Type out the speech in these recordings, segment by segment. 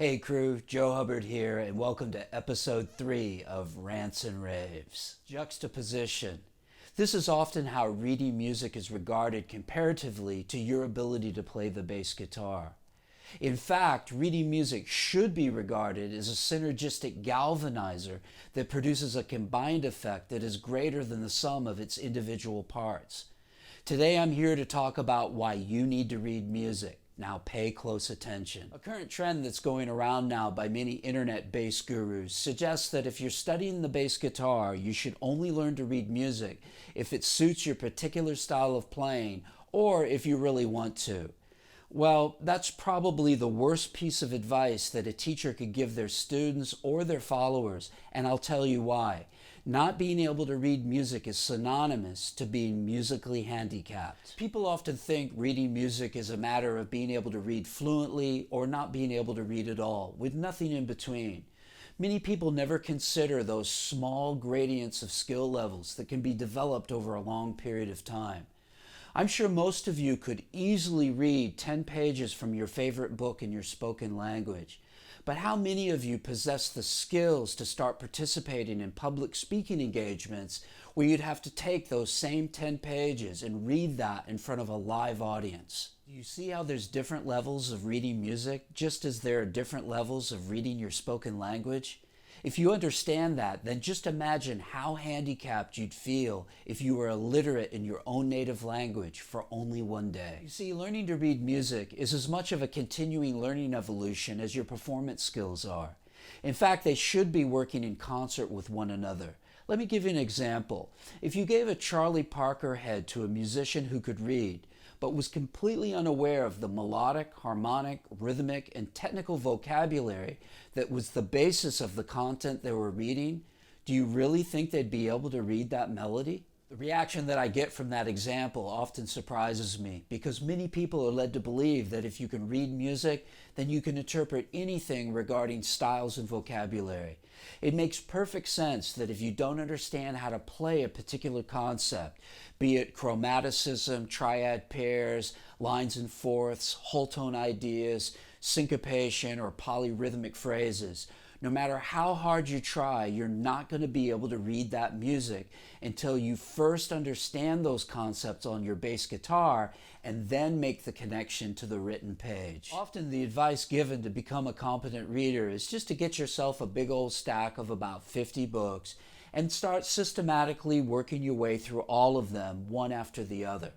Hey crew, Joe Hubbard here, and welcome to episode 3 of Rants and Raves. Juxtaposition. This is often how reading music is regarded comparatively to your ability to play the bass guitar. In fact, reading music should be regarded as a synergistic galvanizer that produces a combined effect that is greater than the sum of its individual parts. Today I'm here to talk about why you need to read music. Now pay close attention. A current trend that's going around now by many internet bass gurus suggests that if you're studying the bass guitar, you should only learn to read music if it suits your particular style of playing or if you really want to. Well, that's probably the worst piece of advice that a teacher could give their students or their followers, and I'll tell you why. Not being able to read music is synonymous to being musically handicapped. People often think reading music is a matter of being able to read fluently or not being able to read at all, with nothing in between. Many people never consider those small gradients of skill levels that can be developed over a long period of time. I'm sure most of you could easily read 10 pages from your favorite book in your spoken language. But how many of you possess the skills to start participating in public speaking engagements where you'd have to take those same 10 pages and read that in front of a live audience? Do you see how there's different levels of reading music, just as there are different levels of reading your spoken language? If you understand that, then just imagine how handicapped you'd feel if you were illiterate in your own native language for only one day. You see, learning to read music is as much of a continuing learning evolution as your performance skills are. In fact, they should be working in concert with one another. Let me give you an example. If you gave a Charlie Parker head to a musician who could read, but was completely unaware of the melodic, harmonic, rhythmic, and technical vocabulary that was the basis of the content they were reading, do you really think they'd be able to read that melody? The reaction that I get from that example often surprises me because many people are led to believe that if you can read music, then you can interpret anything regarding styles and vocabulary. It makes perfect sense that if you don't understand how to play a particular concept, be it chromaticism, triad pairs, lines and fourths, whole tone ideas, syncopation, or polyrhythmic phrases, no matter how hard you try, you're not going to be able to read that music until you first understand those concepts on your bass guitar and then make the connection to the written page. Often the advice given to become a competent reader is just to get yourself a big old stack of about 50 books and start systematically working your way through all of them, one after the other.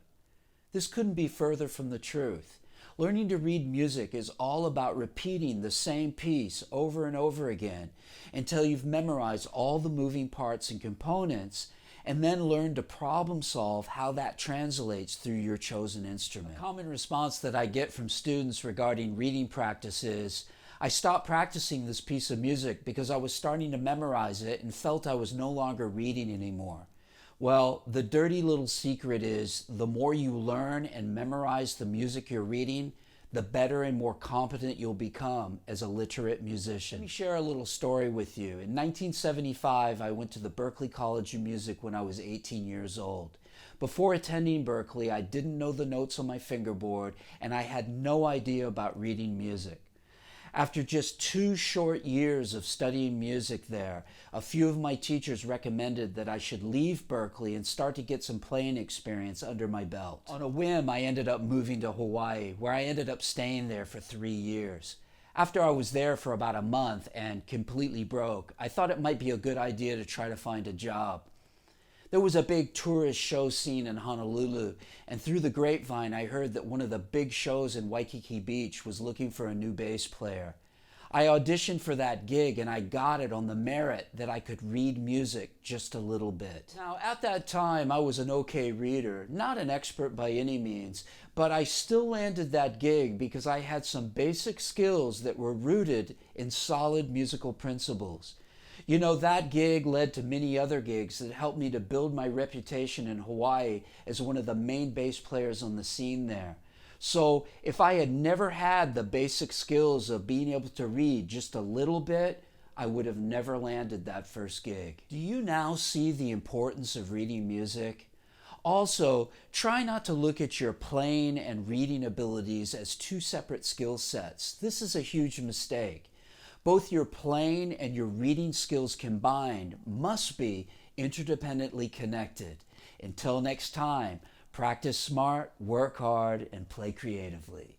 This couldn't be further from the truth. Learning to read music is all about repeating the same piece over and over again until you've memorized all the moving parts and components, and then learn to problem solve how that translates through your chosen instrument. A common response that I get from students regarding reading practice is, I stopped practicing this piece of music because I was starting to memorize it and felt I was no longer reading anymore. Well, the dirty little secret is the more you learn and memorize the music you're reading, the better and more competent you'll become as a literate musician. Let me share a little story with you. In 1975, I went to the Berklee College of Music when I was 18 years old. Before attending Berklee, I didn't know the notes on my fingerboard, and I had no idea about reading music. After just 2 short years of studying music there, a few of my teachers recommended that I should leave Berklee and start to get some playing experience under my belt. On a whim, I ended up moving to Hawaii, where I ended up staying there for 3 years. After I was there for about a month and completely broke, I thought it might be a good idea to try to find a job. There was a big tourist show scene in Honolulu, and through the grapevine I heard that one of the big shows in Waikiki Beach was looking for a new bass player. I auditioned for that gig and I got it on the merit that I could read music just a little bit. Now at that time I was an okay reader, not an expert by any means, but I still landed that gig because I had some basic skills that were rooted in solid musical principles. You know, that gig led to many other gigs that helped me to build my reputation in Hawaii as one of the main bass players on the scene there. So if I had never had the basic skills of being able to read just a little bit, I would have never landed that first gig. Do you now see the importance of reading music? Also, try not to look at your playing and reading abilities as two separate skill sets. This is a huge mistake. Both your playing and your reading skills combined must be interdependently connected. Until next time, practice smart, work hard, and play creatively.